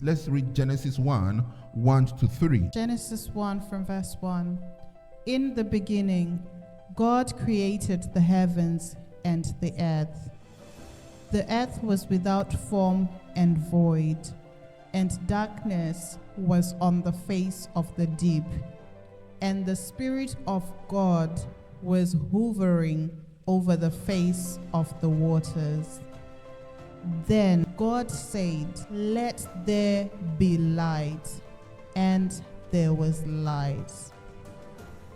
Let's read Genesis 1, 1 to 3. Genesis 1 from verse 1. In the beginning, God created the heavens and the earth. The earth was without form and void, and darkness was on the face of the deep. And the Spirit of God was hovering over the face of the waters. Then God said, "Let there be light," and there was light.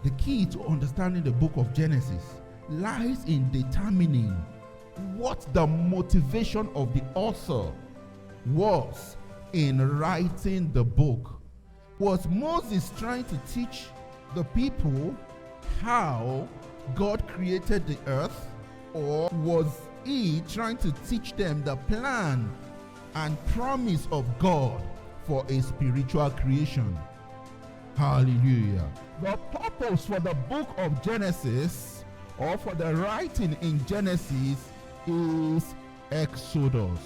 The key to understanding the book of Genesis lies in determining what the motivation of the author was in writing the book. Was Moses trying to teach the people how God created the earth, or was he trying to teach them the plan and promise of God for a spiritual creation? Hallelujah. The purpose for the book of Genesis, or for the writing in Genesis, is Exodus.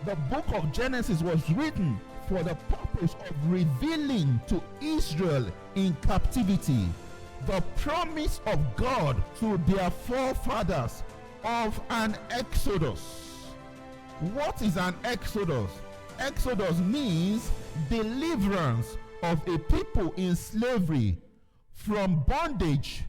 The book of Genesis was written for the purpose of revealing to Israel in captivity the promise of God to their forefathers of an exodus. What is an exodus? Exodus means deliverance of a people in slavery from bondage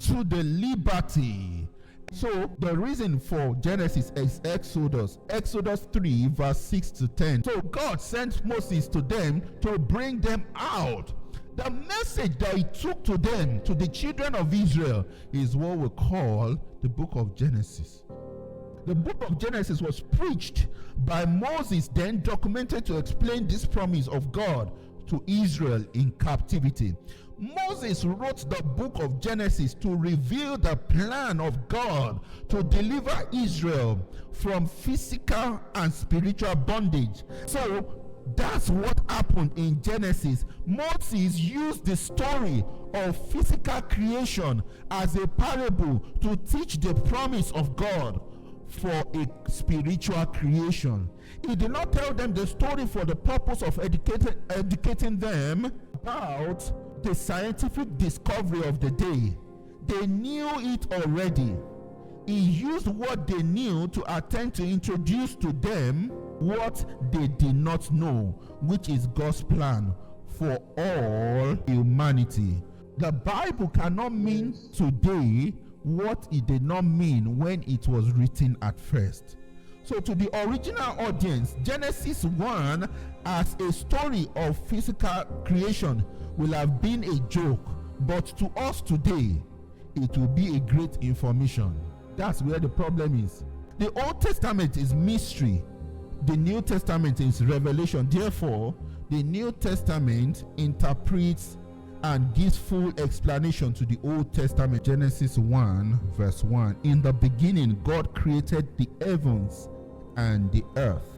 to the liberty. So the reason for Genesis is Exodus. Exodus 3 verse 6 to 10. So God sent Moses to them to bring them out. The message that he took to them, to the children of Israel, is what we call the book of Genesis. The book of Genesis was preached by Moses, then documented to explain this promise of God to Israel in captivity. Moses wrote the book of Genesis to reveal the plan of God to deliver Israel from physical and spiritual bondage. So that's what happened in Genesis. Moses used the story of physical creation as a parable to teach the promise of God for a spiritual creation. He did not tell them the story for the purpose of educating them about the scientific discovery of the day. They knew it already. He used what they knew to attempt to introduce to them what they did not know, which is God's plan for all humanity. The Bible cannot mean today what it did not mean when it was written at first. So to the original audience, Genesis 1 as a story of physical creation will have been a joke, but to us today, it will be a great information. That's where the problem is. The Old Testament is mystery. The New Testament is revelation. Therefore, the New Testament interprets and gives full explanation to the Old Testament. Genesis 1 verse 1. In the beginning, God created the heavens and the earth.